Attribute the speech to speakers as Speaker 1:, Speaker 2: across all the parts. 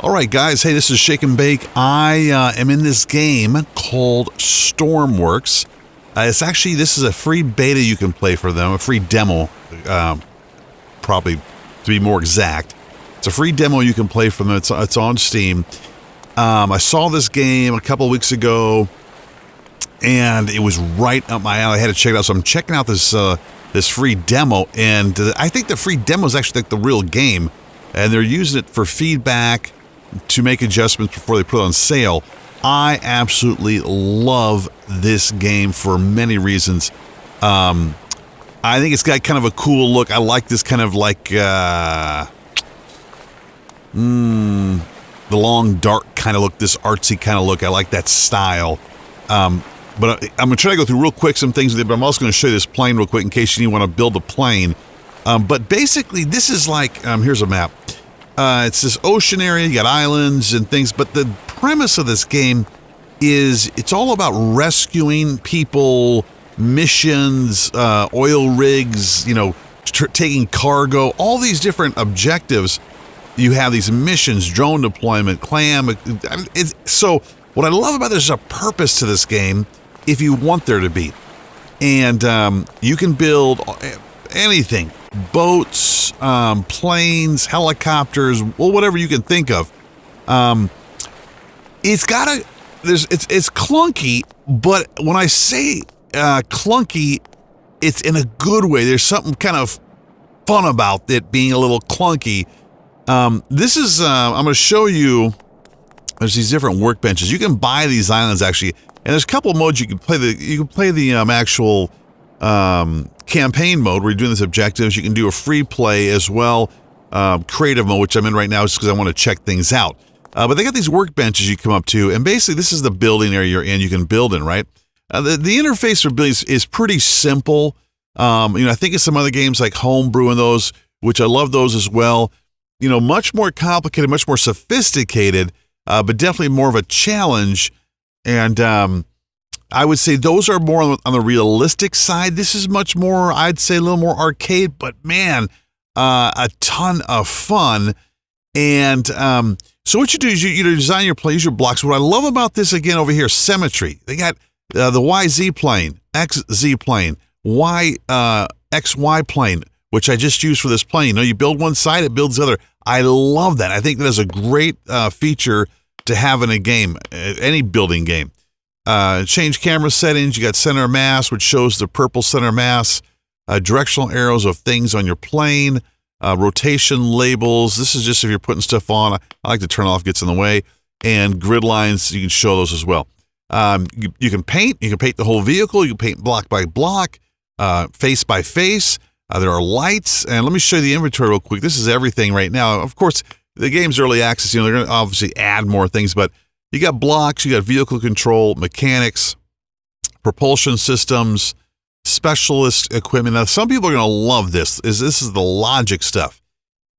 Speaker 1: All right, guys. Hey, this is Shake and Bake. I am in this game called STORMWORKS. This is a free beta you can play for them, a free demo, probably to be more exact. It's a free demo you can play for them. It's on Steam. I saw this game a couple of weeks ago, and it was right up my alley. I had to check it out, so I'm checking out this free demo, and I think the free demo is actually like the real game, and they're using it for feedback to make adjustments before they put it on sale. I absolutely love this game for many reasons. I think it's got kind of a cool look. I like this kind of like the long dark kind of look, this artsy kind of look. I like that style. But I'm going to try to go through real quick some things with it, but I'm also going to show you this plane real quick in case you want to build a plane. But basically, this is like, here's a map. It's this ocean area, you got islands and things, but the premise of this game is it's all about rescuing people, missions, oil rigs, taking cargo, all these different objectives. You have these missions, drone deployment, clam. So what I love about this, there's a purpose to this game if you want there to be. And you can build anything. Boats, planes, helicopters, well, whatever you can think of. It's clunky, but when I say clunky, it's in a good way. There's something kind of fun about it being a little clunky. I'm going to show you, there's these different workbenches. You can buy these islands actually, and there's a couple of modes you can play. You can play the actual campaign mode where you're doing these objectives. You can do a free play as well, creative mode, which I'm in right now just because I want to check things out. But they got these workbenches you come up to, and basically this is the building area you're in. You can build in, right? The interface for building is pretty simple. I think of some other games like Homebrew and those, which I love those as well. Much more complicated, much more sophisticated, but definitely more of a challenge. And I would say those are more on the realistic side. This is much more, I'd say, a little more arcade, but man, a ton of fun. And so what you do is you design your plane, use your blocks. What I love about this, again, over here, symmetry. They got the YZ plane, XZ plane, XY plane, which I just used for this plane. You build one side, it builds the other. I love that. I think that is a great feature to have in a game, any building game. Change camera settings. You got center mass, which shows the purple center mass. Directional arrows of things on your plane. Rotation labels. This is just if you're putting stuff on. I like to turn off, gets in the way. And grid lines, you can show those as well. You can paint. You can paint the whole vehicle. You can paint block by block, face by face. There are lights. And let me show you the inventory real quick. This is everything right now. Of course, the game's early access. They're going to obviously add more things, but you got blocks, you got vehicle control, mechanics, propulsion systems, specialist equipment. Now, some people are going to love this. This is the logic stuff.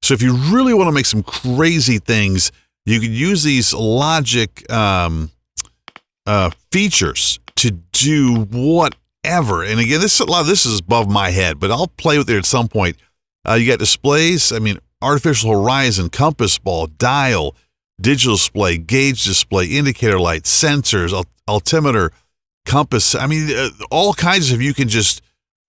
Speaker 1: So if you really want to make some crazy things, you can use these logic features to do whatever. And again, a lot of this is above my head, but I'll play with it at some point. You got displays. Artificial horizon, compass ball, dial, digital display, gauge display, indicator lights, sensors, altimeter, compass. All kinds of you can just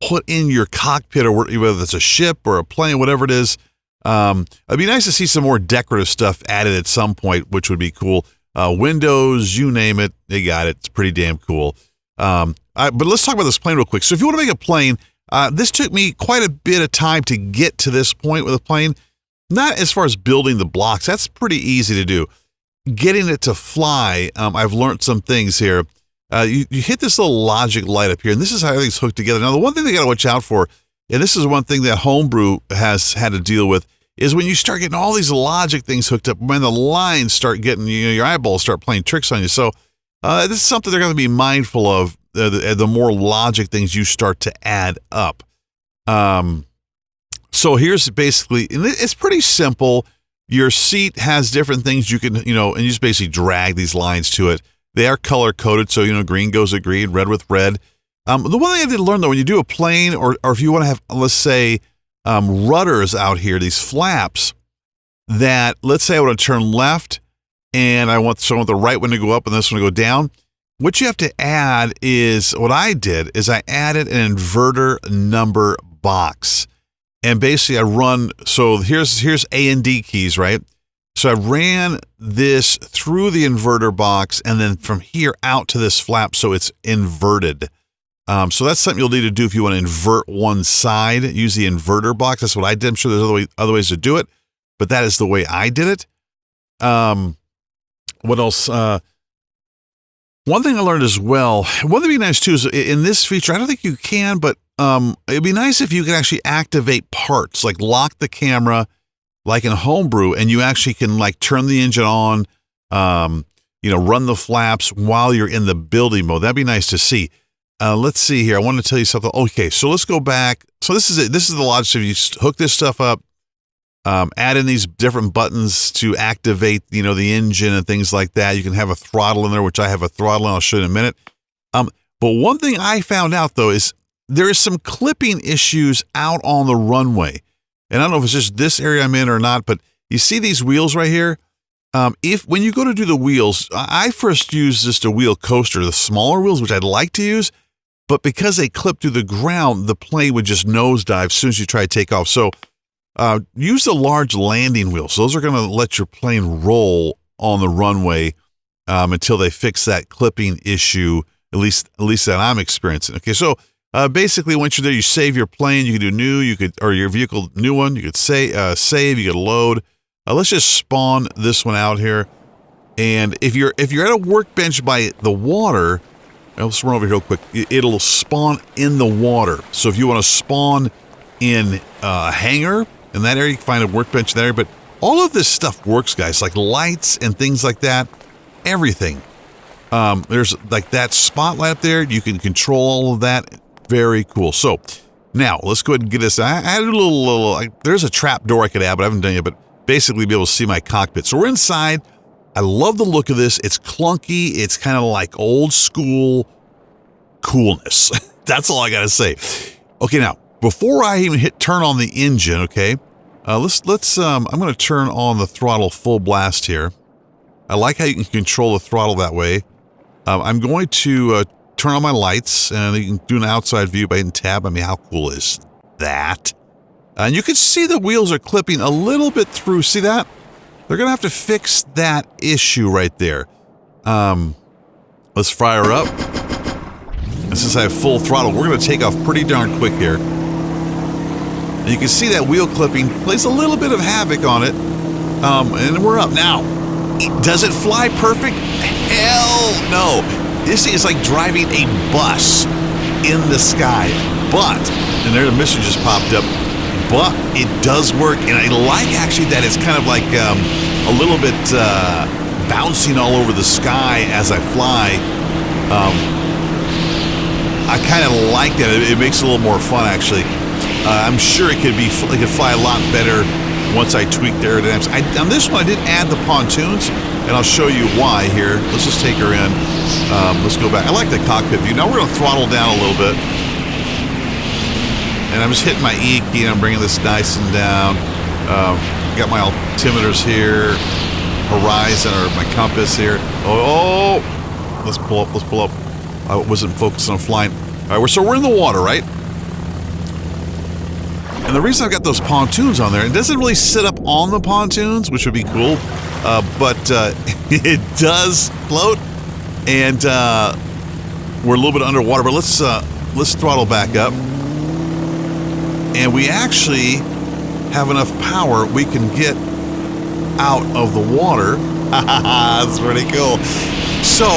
Speaker 1: put in your cockpit, or whether it's a ship or a plane, whatever it is. It'd be nice to see some more decorative stuff added at some point, which would be cool. Windows, you name it, they got it. It's pretty damn cool. But let's talk about this plane real quick. So if you want to make a plane, this took me quite a bit of time to get to this point with a plane. Not as far as building the blocks. That's pretty easy to do. Getting it to fly, I've learned some things here. You hit this little logic light up here, and this is how everything's hooked together. Now, the one thing they got to watch out for, and this is one thing that Homebrew has had to deal with, is when you start getting all these logic things hooked up, when the lines start getting, your eyeballs start playing tricks on you. So this is something they're going to be mindful of, the more logic things you start to add up. So here's basically, and it's pretty simple. Your seat has different things you can, and you just basically drag these lines to it. They are color coded, so, green goes with green, red with red. The one thing I did learn, though, when you do a plane, or if you want to have, let's say, rudders out here, these flaps, that, let's say I want to turn left, and I want the right one to go up and this one to go down. What you have to add is, what I did is I added an inverter number box. And basically I run, so here's A and D keys, right? So I ran this through the inverter box and then from here out to this flap so it's inverted. So that's something you'll need to do if you want to invert one side. Use the inverter box. That's what I did. I'm sure there's other ways to do it, but that is the way I did it. What else? One thing I learned as well, one thing that'd be nice too is in this feature, I don't think you can, but it'd be nice if you could actually activate parts, like lock the camera, like in Homebrew, and you actually can like turn the engine on, run the flaps while you're in the building mode. That'd be nice to see. Let's see here. I want to tell you something. Okay, so let's go back. So this is it. This is the logic. If you hook this stuff up, add in these different buttons to activate, the engine and things like that. You can have a throttle in there, which I have a throttle, and I'll show you in a minute. But one thing I found out, though, is there is some clipping issues out on the runway. And I don't know if it's just this area I'm in or not, but you see these wheels right here? When you go to do the wheels, I first used just a wheel coaster, the smaller wheels, which I'd like to use, but because they clip through the ground, the plane would just nosedive as soon as you try to take off. So use the large landing wheels. Those are going to let your plane roll on the runway until they fix that clipping issue, at least that I'm experiencing. Okay, so basically, once you're there, you save your plane. You can do new, or your vehicle, new one. You could save. You could load. Let's just spawn this one out here. And if you're at a workbench by the water, let's run over here real quick. It'll spawn in the water. So if you want to spawn in a hangar in that area, you can find a workbench there. But all of this stuff works, guys. Like lights and things like that. Everything. There's like that spotlight up there. You can control all of that. Very cool. So now let's go ahead and get this. I added a little there's a trap door I could add, but I haven't done it yet. But basically be able to see my cockpit. So we're inside. I love the look of this. It's clunky. It's kind of like old school coolness. That's all I got to say. Okay, now before I even hit turn on the engine, okay, I'm going to turn on the throttle full blast here. I like how you can control the throttle that way. I'm going to turn on my lights, and you can do an outside view by hitting tab. I mean, how cool is that? And you can see the wheels are clipping a little bit through. See that? They're going to have to fix that issue right there. Let's fire her up. And since I have full throttle, we're going to take off pretty darn quick here. And you can see that wheel clipping plays a little bit of havoc on it. And we're up. Now, does it fly perfect? Hell no. This is like driving a bus in the sky. But, and there the mission just popped up, but it does work. And I like actually that it's kind of like a little bit bouncing all over the sky as I fly. I kind of like that. It makes it a little more fun, actually. I'm sure it could fly a lot better once I tweak the aerodynamics. On this one, I did add the pontoons, and I'll show you why here. Let's just take her in. Let's go back. I like the cockpit view. Now we're going to throttle down a little bit. And I'm just hitting my E key, and I'm bringing this nice and down. Got my altimeters here, horizon, or my compass here. Oh, let's pull up. I wasn't focused on flying. All right, so we're in the water, right? And the reason I've got those pontoons on there, it doesn't really sit up on the pontoons, which would be cool, but it does float, and we're a little bit underwater. But let's throttle back up, and we actually have enough power we can get out of the water. That's pretty cool. So,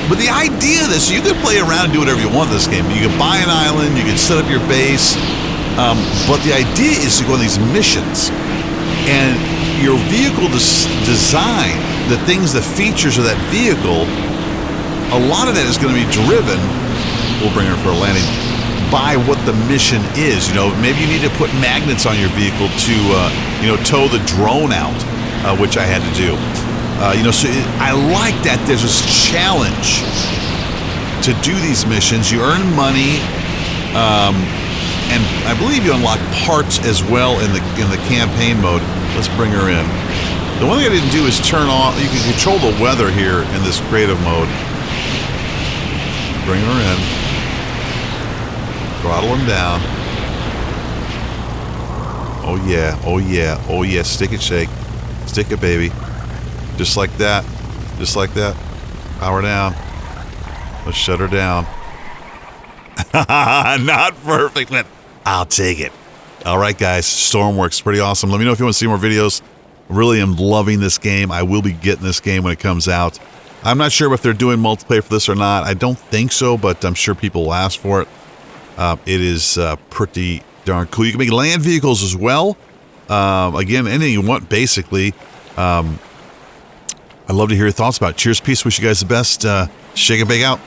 Speaker 1: but the idea of this, you can play around and do whatever you want in this game. You can buy an island, you can set up your base, but the idea is to go on these missions, and your vehicle design, the features of that vehicle, a lot of that is going to be driven, we'll bring her for a landing, by what the mission is. Maybe you need to put magnets on your vehicle to, tow the drone out, which I had to do. So I like that there's this challenge to do these missions. You earn money, and I believe you unlock parts as well in the campaign mode. Let's bring her in. The one thing I didn't do is turn on, you can control the weather here in this creative mode. Bring her in. Throttle him down. Oh yeah, oh yeah, oh yeah, stick it, shake. Stick it, baby. Just like that. Just like that. Power down. Let's shut her down. Not perfect, but I'll take it. All right, guys. STORMWORKS, pretty awesome. Let me know if you want to see more videos. Really am loving this game. I will be getting this game when it comes out. I'm not sure if they're doing multiplayer for this or not. I don't think so, but I'm sure people will ask for it. It is pretty darn cool. You can make land vehicles as well. Again, anything you want, basically. I'd love to hear your thoughts about it. Cheers, peace. Wish you guys the best. Shake and bake out.